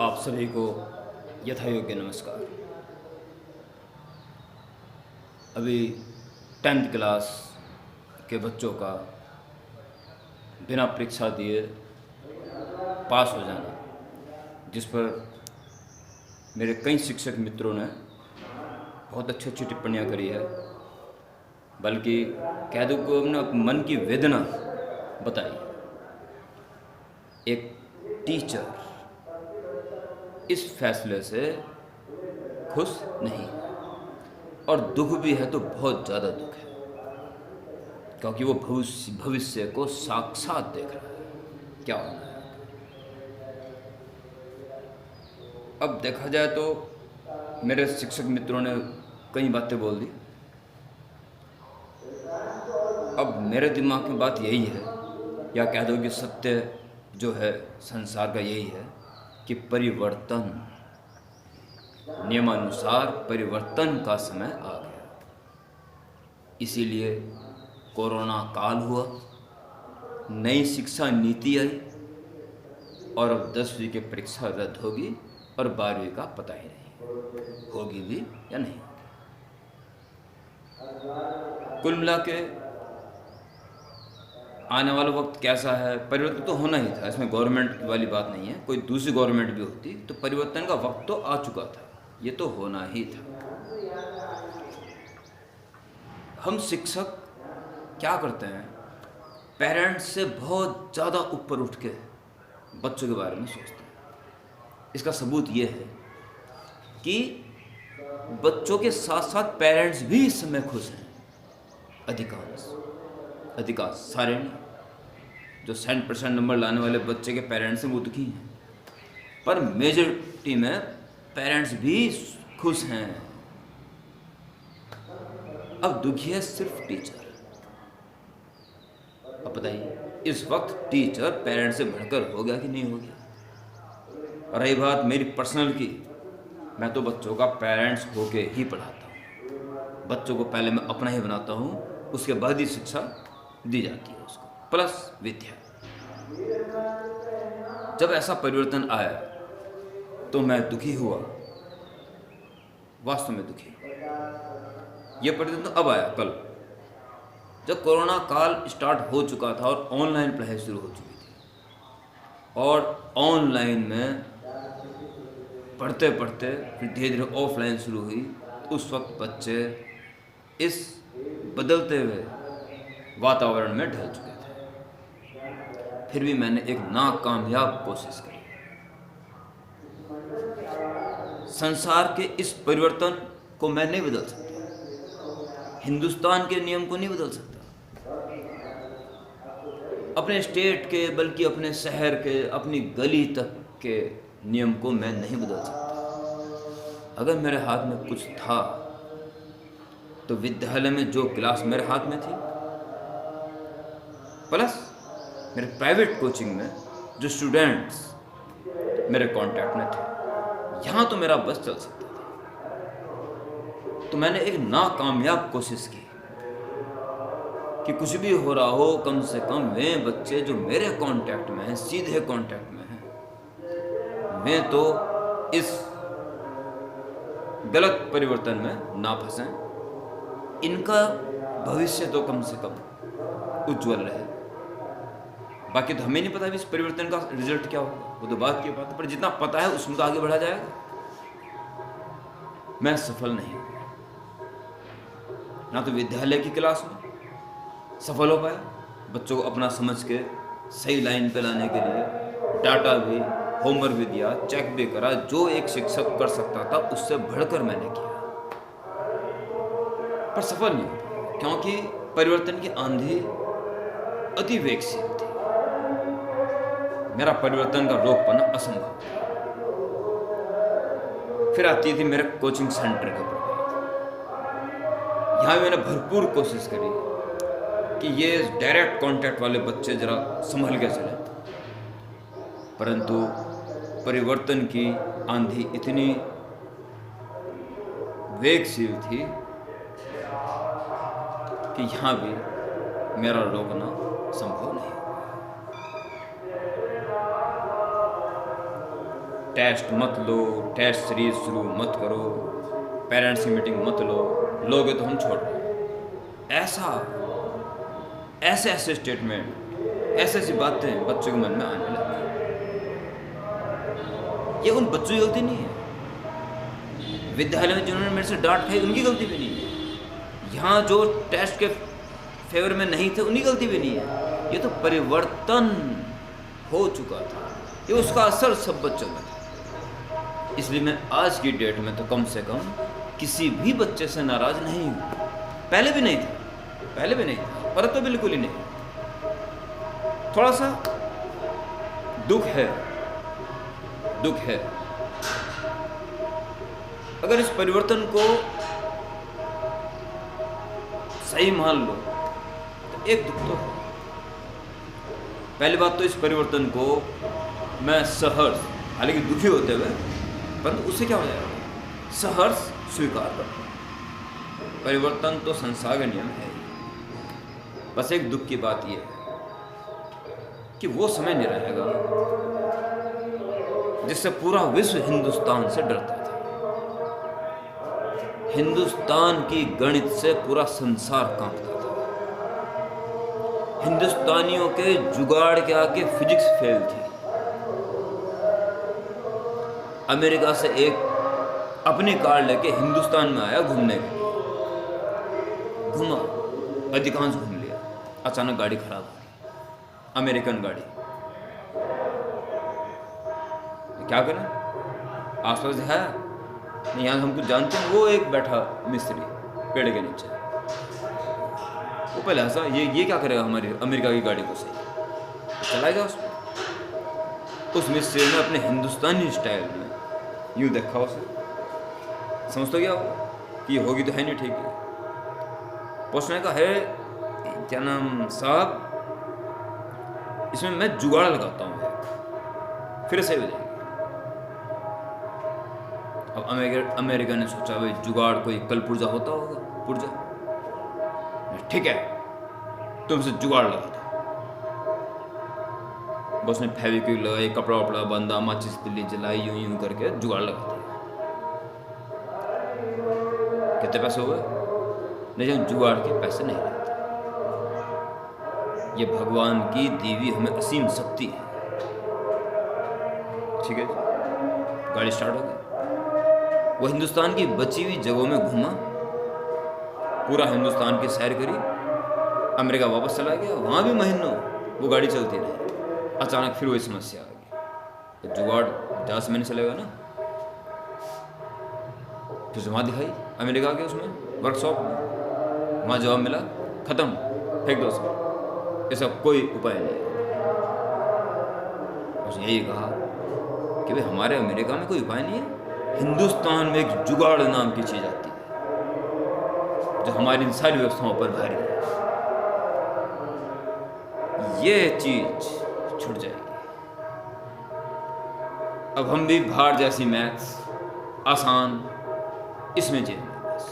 आप सभी को यथायोग्य नमस्कार। अभी 10th क्लास के बच्चों का बिना परीक्षा दिए पास हो जाना, जिस पर मेरे कई शिक्षक मित्रों ने बहुत अच्छी अच्छी टिप्पणियाँ करी है, बल्कि कह दूँ को अपने मन की वेदना बताई। एक टीचर इस फैसले से खुश नहीं, और दुख भी है तो बहुत ज़्यादा दुख है, क्योंकि वो भविष्य को साक्षात देख रहा है क्या होना है। अब देखा जाए तो मेरे शिक्षक मित्रों ने कई बातें बोल दी। अब मेरे दिमाग में बात यही है, या कह दो कि सत्य जो है संसार का यही है कि परिवर्तन, नियमानुसार परिवर्तन का समय आ गया। इसीलिए कोरोना काल हुआ, नई शिक्षा नीति आई, और अब 10वीं की परीक्षा रद्द होगी और 12वीं का पता ही नहीं होगी भी या नहीं होगी। कुल मिला के आने वाला वक्त कैसा है, परिवर्तन तो होना ही था, इसमें गवर्नमेंट वाली बात नहीं है। कोई दूसरी गवर्नमेंट भी होती तो परिवर्तन का वक्त तो आ चुका था, ये तो होना ही था। हम शिक्षक क्या करते हैं, पेरेंट्स से बहुत ज़्यादा ऊपर उठ के बच्चों के बारे में सोचते हैं। इसका सबूत ये है कि बच्चों के साथ साथ पेरेंट्स भी इस समय खुश हैं। अधिकांश सारे नहीं, जो 100% नंबर लाने वाले बच्चे के पेरेंट्स हैं वो दुखी हैं, पर मेजॉरिटी में पेरेंट्स भी खुश हैं। अब दुखी है सिर्फ टीचर। अब बताइए, इस वक्त टीचर पेरेंट्स से बढ़कर हो गया कि नहीं हो गया। रही बात मेरी पर्सनल की, मैं तो बच्चों का पेरेंट्स होके ही पढ़ाता हूँ। बच्चों को पहले मैं अपना ही बनाता हूँ, उसके बाद ही शिक्षा दी जाती है उसको, प्लस विद्या। जब ऐसा परिवर्तन आया तो मैं दुखी हुआ, वास्तव में दुखी। ये परिवर्तन तो अब आया, कल जब कोरोना काल स्टार्ट हो चुका था और ऑनलाइन पढ़ाई शुरू हो चुकी थी, और ऑनलाइन में पढ़ते पढ़ते फिर धीरे धीरे ऑफलाइन शुरू हुई। उस वक्त बच्चे इस बदलते हुए वातावरण में ढल चुके थे। फिर भी मैंने एक नाकामयाब कोशिश करी। संसार के इस परिवर्तन को मैं नहीं बदल सकता, हिंदुस्तान के नियम को नहीं बदल सकता, अपने स्टेट के, बल्कि अपने शहर के, अपनी गली तक के नियम को मैं नहीं बदल सकता। अगर मेरे हाथ में कुछ था तो विद्यालय में जो क्लास मेरे हाथ में थी, प्लस मेरे प्राइवेट कोचिंग में जो स्टूडेंट्स मेरे कांटेक्ट में थे, यहाँ तो मेरा बस चल सकता था। तो मैंने एक नाकामयाब कोशिश की कि कुछ भी हो रहा हो, कम से कम वे बच्चे जो मेरे कांटेक्ट में हैं, सीधे कांटेक्ट में हैं, वे तो इस गलत परिवर्तन में ना फंसें, इनका भविष्य तो कम से कम उज्जवल रहे। बाकी तो हमें नहीं पता इस परिवर्तन का रिजल्ट क्या होगा, वो तो बात की बात है, पर जितना पता है उसमें तो आगे बढ़ा जाएगा। मैं सफल नहीं हुआ, ना तो विद्यालय की क्लास में सफल हो पाया, बच्चों को अपना समझ के सही लाइन पे लाने के लिए डाटा भी, होमवर्क भी दिया, चेक भी करा, जो एक शिक्षक कर सकता था उससे बढ़कर मैंने किया, पर सफल नहीं हुआ, क्योंकि परिवर्तन की आंधी अति वेगशील थी। मेरा परिवर्तन का रोक पाना असंभव था। फिर आती थी मेरे कोचिंग सेंटर के ऊपर। यहाँ मैंने भरपूर कोशिश करी कि ये डायरेक्ट कांटेक्ट वाले बच्चे जरा संभल के चले, परंतु परिवर्तन की आंधी इतनी वेगशील थी कि यहाँ भी मेरा रोकना संभव नहीं। टेस्ट मत लो, टेस्ट सीरीज शुरू मत करो, पेरेंट्स की मीटिंग मत लो, लोगे तो हम छोड़ रहे हैं। ऐसे ऐसे स्टेटमेंट, ऐसी ऐसी बातें बच्चों के मन में आने लगी। ये उन बच्चों की गलती नहीं है, विद्यालय में जिन्होंने मेरे से डांट खाई उनकी गलती भी नहीं है, यहाँ जो टेस्ट के फेवर में नहीं थे उनकी गलती भी नहीं है। ये तो परिवर्तन हो चुका था, ये उसका असर सब बच्चों में था। इसलिए मैं आज की डेट में तो कम से कम किसी भी बच्चे से नाराज नहीं हूँ। पहले भी नहीं था, पर तो बिल्कुल ही नहीं। थोड़ा सा दुख है। अगर इस परिवर्तन को सही मान लो तो एक दुख तो है। पहली बात तो इस परिवर्तन को मैं सहर्ष, हालांकि दुखी होते हुए, परंतु उससे क्या हो जाएगा, सहर्ष स्वीकार करता हूं। परिवर्तन तो संसार का नियम है। बस एक दुख की बात यह है कि वो समय नहीं रहेगा जिससे पूरा विश्व हिंदुस्तान से डरता था। हिंदुस्तान की गणित से पूरा संसार कांपता था। हिंदुस्तानियों के जुगाड़ के आगे फिजिक्स फेल थी। अमेरिका से एक अपनी कार लेके हिंदुस्तान में आया घूमने के लिए, घूमा, अधिकांश घूम लिया, अचानक गाड़ी खराब हो गई, अमेरिकन गाड़ी। क्या करें, आसपास है नहीं, यहाँ हम कुछ जानते हैं। वो एक बैठा मिस्त्री पेड़ के नीचे, वो पहले हंसा, ये क्या करेगा हमारी अमेरिका की गाड़ी को सही, तो चलाएगा उसमें। उस मिस्त्री ने अपने हिंदुस्तानी स्टाइल में यूँ देखा उसे, समझ तो गया होगा कि ये होगी तो है नहीं ठीक है। पूछने का है क्या नाम साहब, इसमें मैं जुगाड़ लगाता हूँ एक, फिर सही हो जाएगी। अब अमेरिका ने सोचा भाई जुगाड़ कोई कल पुर्जा होता होगा, पुर्जा, ठीक है तुमसे जुगाड़ लगा दो। बस ने फेविक्विक लगाई, कपड़ा वपड़ा बांधा, माचिस तिल्ली जलाई, यूं करके जुगाड़ लगा दिया। कितने पैसे हुए? नहीं, जुगाड़ के पैसे नहीं लगते। ये भगवान की दी हुई हमें असीम शक्ति है। ठीक है, गाड़ी स्टार्ट हो गई। वो हिंदुस्तान की बची हुई जगहों में घूमा, पूरा हिंदुस्तान की सैर करी, अमेरिका वापस चला गया। वहाँ भी महीनों वो गाड़ी चलती रही। अचानक फिर वही समस्या आ गई, तो जुगाड़ 10 महीने चलेगा ना। फिर जमा दिखाई अमेरिका के उसमें वर्कशॉप में, वहाँ जवाब मिला खत्म, फेंक दो उसमें, ऐसा कोई उपाय नहीं। उसने यही कहा कि भाई हमारे अमेरिका में कोई उपाय नहीं है, हिंदुस्तान में एक जुगाड़ नाम की चीज आती है जो हमारी इन सारी व्यवस्थाओं पर भारी है। ये चीज छूट जाएगी। अब हम भी बाहर जैसी मैथ्स आसान इसमें जिएंगे बस।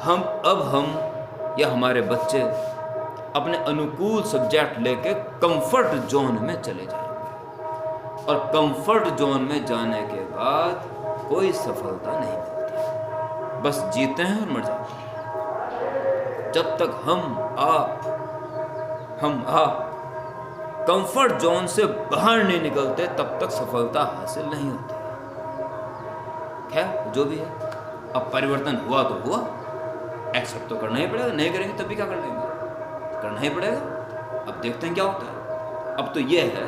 हम या हमारे बच्चे अपने अनुकूल सब्जेक्ट लेके कंफर्ट जोन में चले जाएंगे, और कंफर्ट जोन में जाने के बाद कोई सफलता नहीं मिलती, बस जीते हैं और मर जाते हैं। जब तक हम आप कंफर्ट जोन से बाहर नहीं निकलते तब तक सफलता हासिल नहीं होती। खैर जो भी है, अब परिवर्तन हुआ तो हुआ, एक्सेप्ट तो करना ही पड़ेगा। नहीं करेंगे तब भी क्या कर लेंगे, करना ही पड़ेगा। अब देखते हैं क्या होता है। अब तो यह है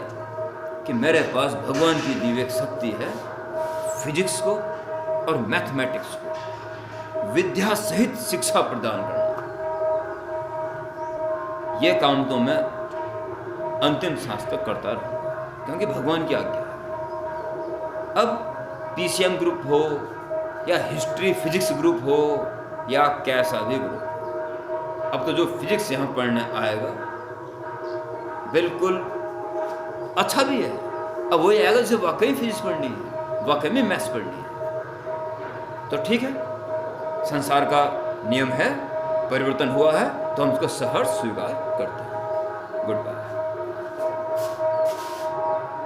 कि मेरे पास भगवान की दी हुई एक शक्ति है, फिजिक्स को और मैथमेटिक्स को विद्या सहित शिक्षा प्रदान करना। यह काम तो मैं अंतिम सांस तक करता रहूंगा, क्योंकि भगवान की आज्ञा है। अब पीसीएम ग्रुप हो या हिस्ट्री फिजिक्स ग्रुप हो या कैसा भी ग्रुप, अब तो जो फिजिक्स यहाँ पढ़ने आएगा बिल्कुल अच्छा भी है। अब वही आएगा जिसे वाकई फिजिक्स पढ़नी है, वाकई में मैथ्स पढ़नी है, तो ठीक है, संसार का नियम है, परिवर्तन हुआ है तो हम उसको सहर्ष स्वीकार करते हैं।